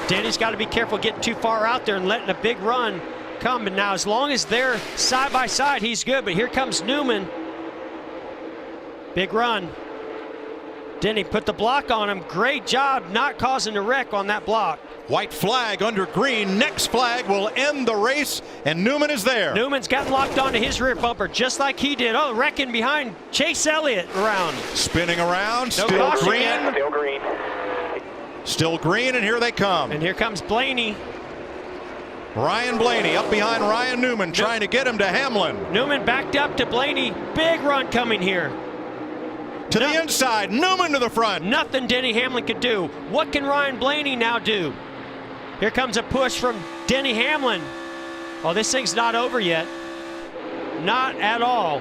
Denny's got to be careful getting too far out there and letting a big run come. And now as long as they're side by side, he's good. But here comes Newman. Big run. Denny put the block on him. Great job not causing a wreck on that block. White flag under green. Next flag will end the race, and Newman is there. Newman's gotten locked onto his rear bumper just like he did. Oh, wrecking behind Chase Elliott around. Spinning around, No still caution green. yet. Still green. Still green, and here they come. And here comes Blaney. Ryan Blaney up behind Ryan Newman, trying to get him to Hamlin. Newman backed up to Blaney. Big run coming here. To the inside, Newman to the front. Nothing Denny Hamlin could do. What can Ryan Blaney now do? Here comes a push from Denny Hamlin. Oh, this thing's not over yet. Not at all.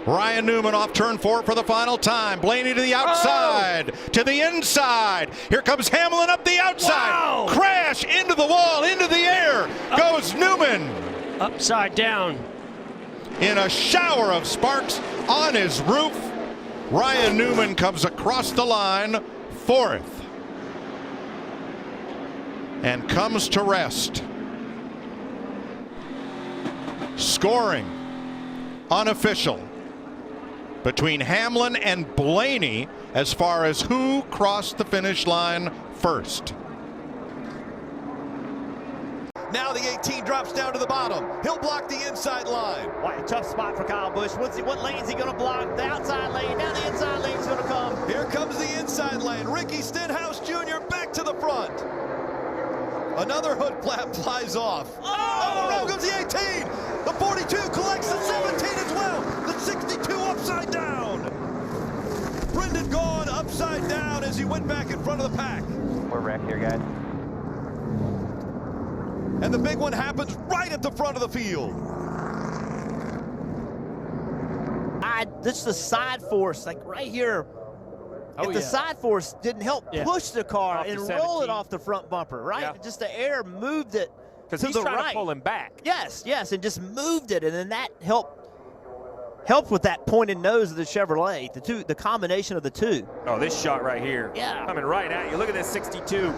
Ryan Newman off turn 4 for the final time. Blaney to the outside, to the inside. Here comes Hamlin up the outside. Wow. Crash into the wall, into the air goes Newman. Upside down. In a shower of sparks on his roof, Ryan Newman comes across the line, 4th. And comes to rest. Scoring unofficial between Hamlin and Blaney as far as who crossed the finish line first. Now the 18 drops down to the bottom. He'll block the inside line. What a tough spot for Kyle Busch. What lane is he going to block? The outside lane. Now the inside lane is going to come. Here comes the inside lane. Ricky Stenhouse Jr. back to the front. Another hood flap flies off. Oh, around comes the 18. The 42 collects the 17 as well. The 62 upside down. Brendan Gaughan upside down as he went back in front of the pack. We're wrecked here, guys. And the big one happens right at the front of the field. This is the side force, like right here. If the side force didn't help push the car and roll it off the front bumper, right? Just the air moved it to the right. Because he's trying to pull him back. Yes, and just moved it, and then that helped with that pointed nose of the Chevrolet. The combination of the two. Oh, this shot right here. Yeah. Coming right at you. Look at this 62.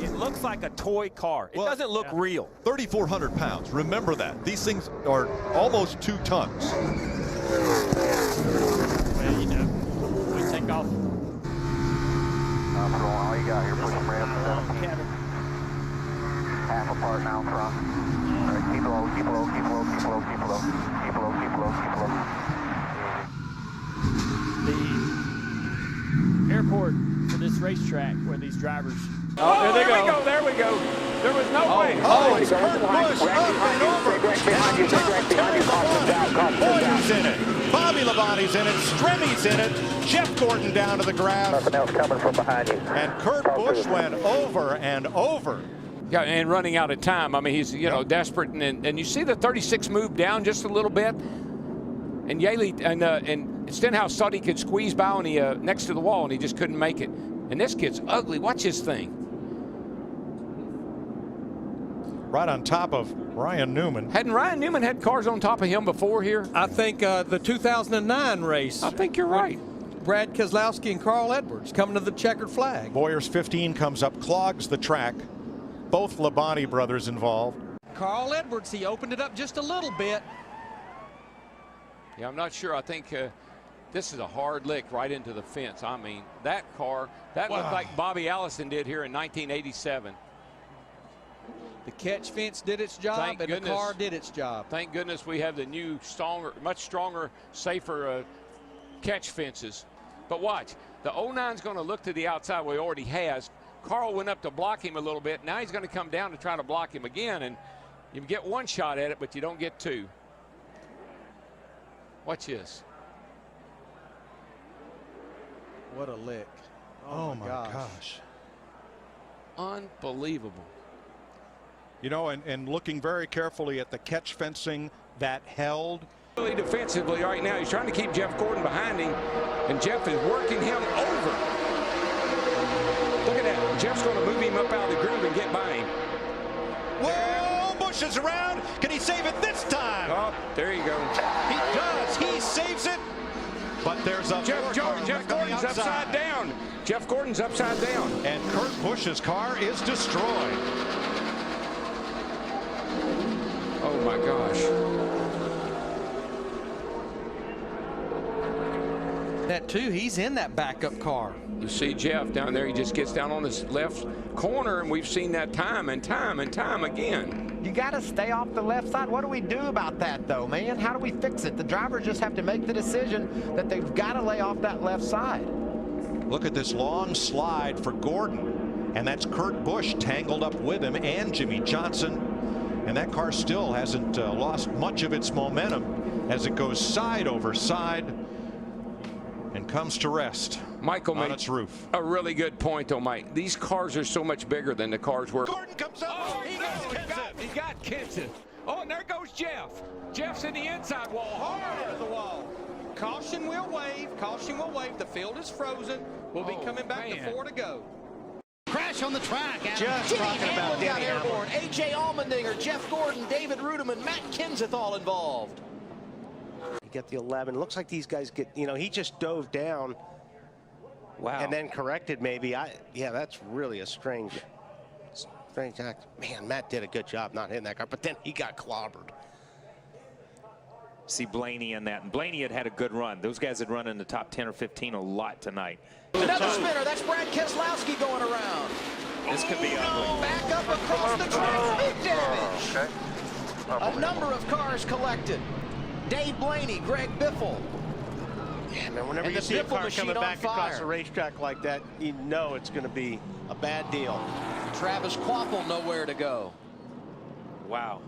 It looks like a toy car. It doesn't look real. 3,400 pounds. Remember that. These things are almost 2 tons. Well, you know, we take off. All you got here, push them ramps. Half apart now in front. All right, keep low, keep low, keep low, keep low, keep low. Keep low, keep low, keep low. The airport for this racetrack where these drivers. Oh, there we go. There we go. There was no way. Oh, it's Kurt Busch up and over. Boyer's in it. Bobby Labonte's in it. Stremmy's in it. Jeff Gordon down to the ground. Nothing else coming from behind you. And Kurt Busch went over and over. Yeah, and running out of time. I mean, he's, desperate. And you see the 36 move down just a little bit. And Yaley and Stenhouse thought he could squeeze by on the next to the wall, and he just couldn't make it. And this kid's ugly. Watch his thing. Right on top of Ryan Newman. Hadn't Ryan Newman had cars on top of him before here? I think the 2009 race. I think you're right. Brad Keselowski and Carl Edwards coming to the checkered flag. Boyer's 15 comes up, clogs the track. Both Labonte brothers involved. Carl Edwards, he opened it up just a little bit. Yeah, I'm not sure. I think this is a hard lick right into the fence. I mean, that car, that looked like Bobby Allison did here in 1987. The catch fence did its job, and the car did its job. Thank goodness we have the new, stronger, much stronger, safer catch fences. But watch, the 09's going to look to the outside where he already has. Carl went up to block him a little bit. Now he's going to come down to try to block him again, and you get one shot at it, but you don't get two. Watch this. What a lick. Oh my gosh. Unbelievable. You know, and looking very carefully at the catch fencing that held. Really defensively right now. He's trying to keep Jeff Gordon behind him, and Jeff is working him over. Look at that. Jeff's going to move him up out of the groove and get by him. Whoa, Busch is around. Can he save it this time? Oh, there you go. He does. He saves it. But there's a Jeff Gordon's upside down. Jeff Gordon's upside down. And Kurt Busch's car is destroyed. Oh my gosh. That too, he's in that backup car. You see Jeff down there, he just gets down on his left corner, and we've seen that time and time and time again. You got to stay off the left side. What do we do about that, though, man? How do we fix it? The drivers just have to make the decision that they've got to lay off that left side. Look at this long slide for Gordon, and that's Kurt Busch tangled up with him and Jimmy Johnson, and that car still hasn't lost much of its momentum as it goes side over side and comes to rest. Michael on made its roof. A really good point, though, Mike. These cars are so much bigger than the cars were. Gordon comes up. Oh, he got Kenseth. Oh, and there goes Jeff. Jeff's in the inside wall. Hard into the wall. Caution will wave. Caution will wave. The field is frozen. We'll be coming back to 4 to go. Crash on the track. Just talking about got airborne. A.J. Allmendinger, Jeff Gordon, David Rudiman, Matt Kenseth all involved. You get the 11. Looks like these guys get, you know, he just dove down. Wow. And then corrected maybe. Yeah, that's really a strange act. Man, Matt did a good job not hitting that car, but then he got clobbered. See Blaney in that, and Blaney had a good run. Those guys had run in the top 10 or 15 a lot tonight. Another spinner. That's Brad Keselowski going around. This could be ugly. Back up across the track. Big damage. A number of cars collected. Dave Blaney, Greg Biffle. Yeah, man, whenever you see a car coming back across a racetrack like that, you know it's going to be a bad deal. Travis Kvapil nowhere to go. Wow.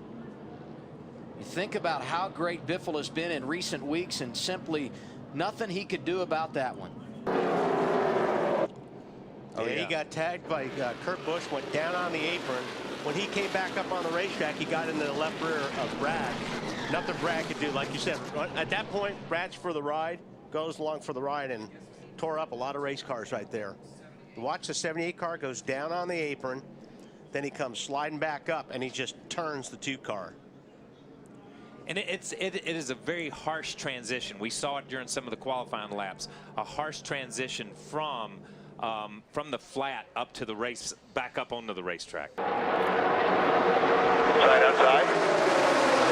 You think about how great Biffle has been in recent weeks, and simply nothing he could do about that one. Oh, yeah, he got tagged by Kurt Busch, went down on the apron. When he came back up on the racetrack, he got into the left rear of Brad. Nothing Brad could do, like you said. At that point, Brad's for the ride, goes along for the ride, and tore up a lot of race cars right there. Watch the 78 car goes down on the apron, then he comes sliding back up, and he just turns the 2 car. And it is a very harsh transition. We saw it during some of the qualifying laps. A harsh transition from the flat up to the race, back up onto the racetrack. Outside.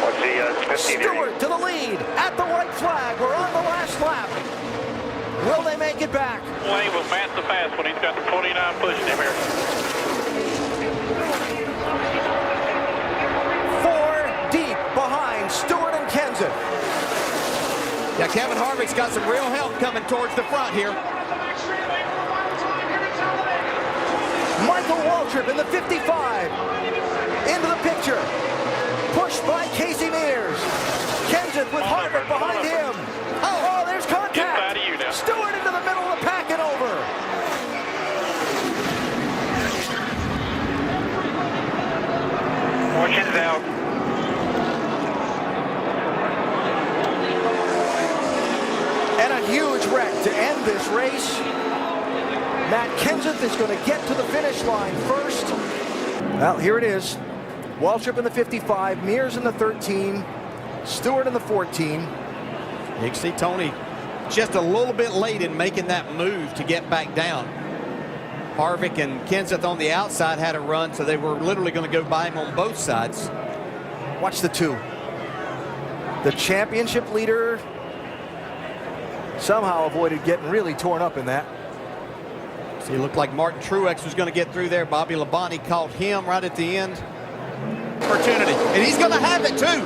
What's the 15 Stewart to the lead at the white flag. We're on the last lap. Will they make it back? Wayne was massive fast when he's got the 49 pushing him here. 4 deep behind Stewart and Kenseth. Yeah, Kevin Harvick's got some real help coming towards the front here. Michael Waltrip in the 55 into the picture. Pushed by Casey Mears. Kenseth with Harvick behind him. Oh, there's contact. Stewart into the middle of the pack and over. Caution's out. And a huge wreck to end this race. Matt Kenseth is going to get to the finish line first. Well, here it is. Waltrip in the 55, Mears in the 13, Stewart in the 14. You can see Tony just a little bit late in making that move to get back down. Harvick and Kenseth on the outside had a run, so they were literally going to go by him on both sides. Watch the 2. The championship leader somehow avoided getting really torn up in that. See, it looked like Martin Truex was going to get through there. Bobby Labonte caught him right at the end. Opportunity, and he's going to have it too.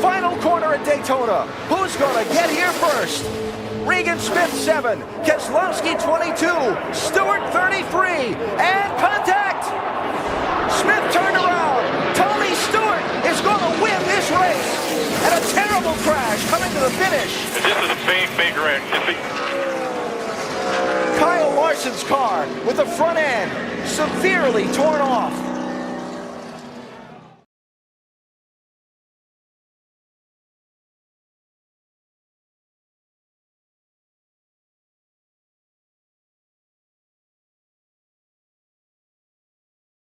Final corner at Daytona. Who's going to get here first? Regan Smith 7, Keselowski 22, Stewart 33, and contact. Smith turned around. Tony Stewart is going to win this race. And a terrible crash coming to the finish. This is a big, big wreck. Kyle Larson's car with the front end severely torn off.